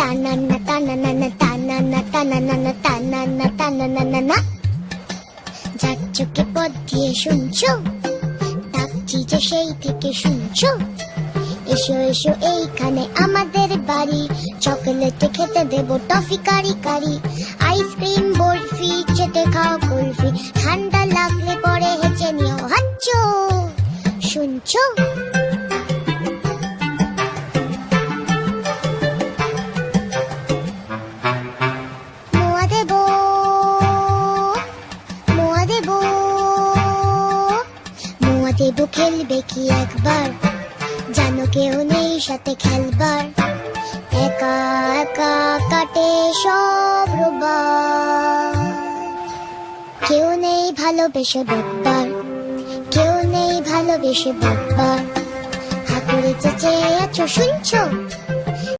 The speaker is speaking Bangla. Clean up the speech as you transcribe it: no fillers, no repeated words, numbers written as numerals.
তানান্না তানান্না তানান্না তানান্না তানান্না তানান্না। যার চোখে পথ দিয়ে শুনছো, ডাকছি যে সেই থেকে শুনছো। এসো এসো এইখানে আমাদের বাড়ি, চকলেটে খেতে দেবো টফি কারি কারি। আইসক্রিম বরফি চেটে খাও কুলফি, ঠান্ডা লাগলে পরে হেঁচে নিও হাঁচো। শুনছো? মোয়া দেবো, মোয়া দেবো, মোয়া দেবো। খেলবে কি একবার? জানো কেউ নেই সাথে খেলবার, একা একা কাটে সব রোববার। কেউ নেই ভালোবেসে বকবার, কেউ নেই ভালোবেসে বকবার। হাতুড়ে চেঁচে আছো শুনছো?